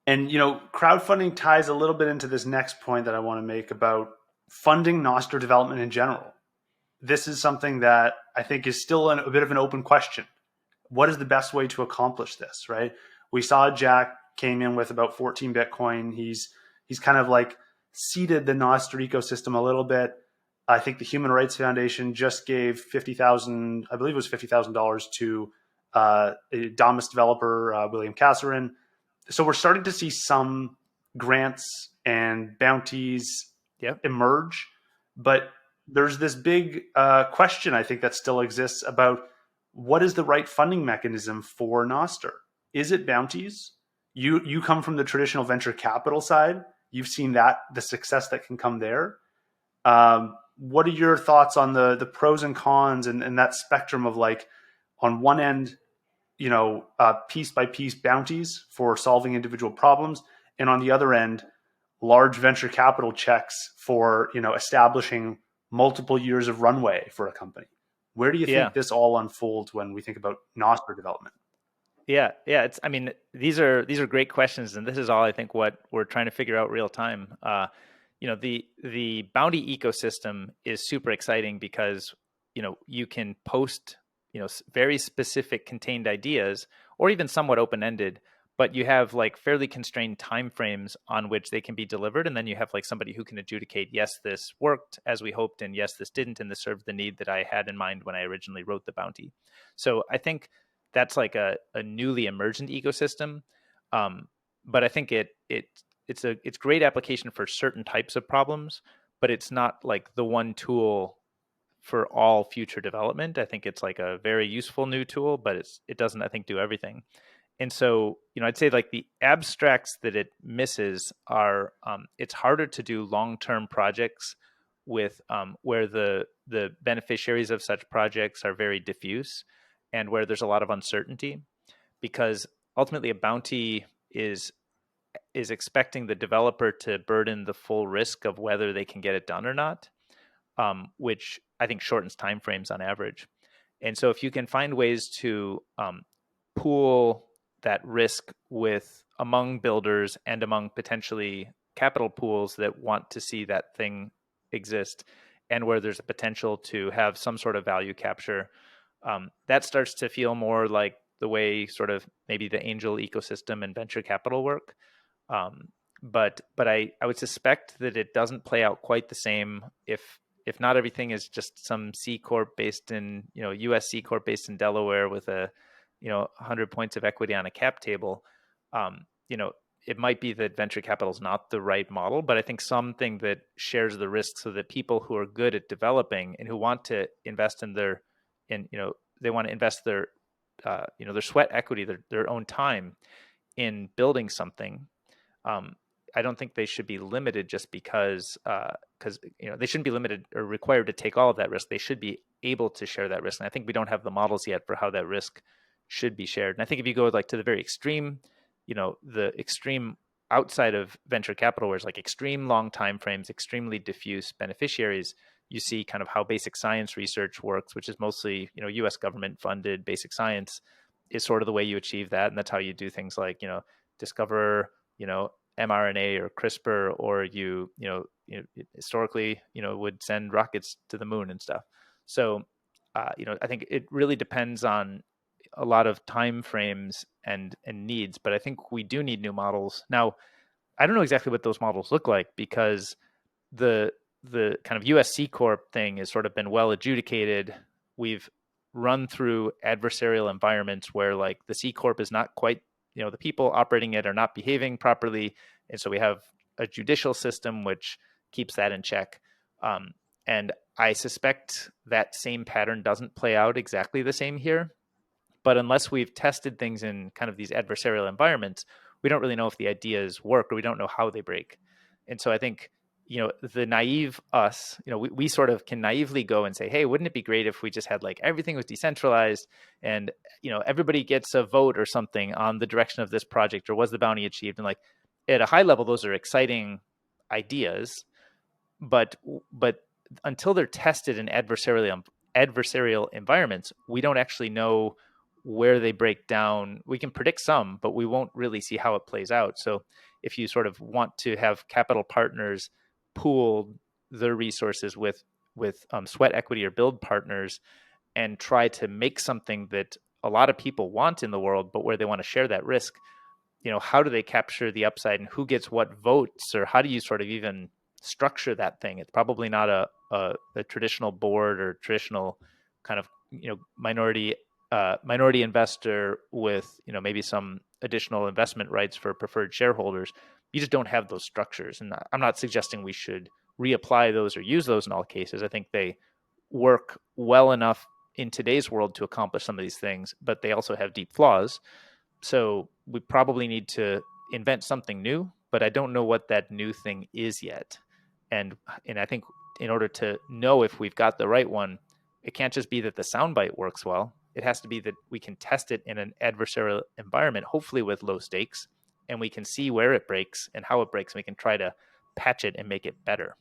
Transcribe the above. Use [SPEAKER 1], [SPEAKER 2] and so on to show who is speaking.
[SPEAKER 1] And, crowdfunding ties a little bit into this next point that I want to make about funding Nostr development in general. This is something that I think is still a bit of an open question. What is the best way to accomplish this, right? We saw Jack came in with about 14 Bitcoin. He's kind of like seeded the Nostr ecosystem a little bit. I think the Human Rights Foundation just gave 50,000, I believe it was $50,000 to a Damus developer, William Kasserin. So we're starting to see some grants and bounties
[SPEAKER 2] Yep.
[SPEAKER 1] emerge, but there's this big question I think that still exists about what is the right funding mechanism for Nostr? Is it bounties? You come from the traditional venture capital side. You've seen that the success that can come there. What are your thoughts on the pros and cons and that spectrum of like on one end, piece by piece bounties for solving individual problems, and on the other end, large venture capital checks for establishing multiple years of runway for a company. Where do you
[SPEAKER 2] Yeah.
[SPEAKER 1] think this all unfolds when we think about Nostr development?
[SPEAKER 2] Yeah, yeah. I mean, these are great questions, and this is all I think what we're trying to figure out real time. The bounty ecosystem is super exciting because you can post very specific contained ideas, or even somewhat open ended, but you have like fairly constrained timeframes on which they can be delivered, and then you have like somebody who can adjudicate, yes, this worked as we hoped, and yes, this didn't, and this served the need that I had in mind when I originally wrote the bounty. So I think that's like a newly emergent ecosystem. Um, but I think it's great application for certain types of problems, but it's not like the one tool for all future development. I think it's like a very useful new tool, but it doesn't, I think, do everything. And so, I'd say like the abstracts that it misses are it's harder to do long-term projects with where the beneficiaries of such projects are very diffuse and where there's a lot of uncertainty, because ultimately a bounty is expecting the developer to burden the full risk of whether they can get it done or not, which I think shortens timeframes on average. And so if you can find ways to pool that risk with among builders and among potentially capital pools that want to see that thing exist, and where there's a potential to have some sort of value capture, that starts to feel more like the way sort of maybe the angel ecosystem and venture capital work. Um, but I would suspect that it doesn't play out quite the same if not everything is just some C corp based in U.S. C corp based in Delaware with a 100 points of equity on a cap table. Um, you know, it might be that venture capital is not the right model, but I think something that shares the risk so that people who are good at developing and who want to invest they want to invest their sweat equity, their own time in building something. Um, I don't think they should be limited just because they shouldn't be limited or required to take all of that risk. They should be able to share that risk. And I think we don't have the models yet for how that risk should be shared. And I think if you go like to the very extreme, the extreme outside of venture capital, where it's like extreme long time frames, extremely diffuse beneficiaries, you see kind of how basic science research works, which is mostly U.S. government funded basic science, is sort of the way you achieve that, and that's how you do things like discover mRNA or CRISPR, or historically would send rockets to the moon and stuff. So I think it really depends on a lot of time frames and needs, but I think we do need new models. Now, I don't know exactly what those models look like, because the kind of USC Corp thing has sort of been well adjudicated. We've run through adversarial environments where like the C Corp is not quite, the people operating it are not behaving properly. And so we have a judicial system which keeps that in check. And I suspect that same pattern doesn't play out exactly the same here. But unless we've tested things in kind of these adversarial environments, we don't really know if the ideas work, or we don't know how they break. And so I think, the naive us, we sort of can naively go and say, hey, wouldn't it be great if we just had like everything was decentralized and, everybody gets a vote or something on the direction of this project, or was the bounty achieved? And like at a high level, those are exciting ideas, but until they're tested in adversarial environments, we don't actually know where they break down. We can predict some, but we won't really see how it plays out. So if you sort of want to have capital partners pool their resources with sweat equity or build partners and try to make something that a lot of people want in the world, but where they want to share that risk, how do they capture the upside and who gets what votes, or how do you sort of even structure that thing? It's probably not a traditional board or traditional kind of minority investor with maybe some additional investment rights for preferred shareholders. You just don't have those structures, and I'm not suggesting we should reapply those or use those in all cases. I think they work well enough in today's world to accomplish some of these things, but they also have deep flaws. So we probably need to invent something new, but I don't know what that new thing is yet. And I think in order to know if we've got the right one, it can't just be that the soundbite works well. It has to be that we can test it in an adversarial environment, hopefully with low stakes, and we can see where it breaks and how it breaks, and we can try to patch it and make it better.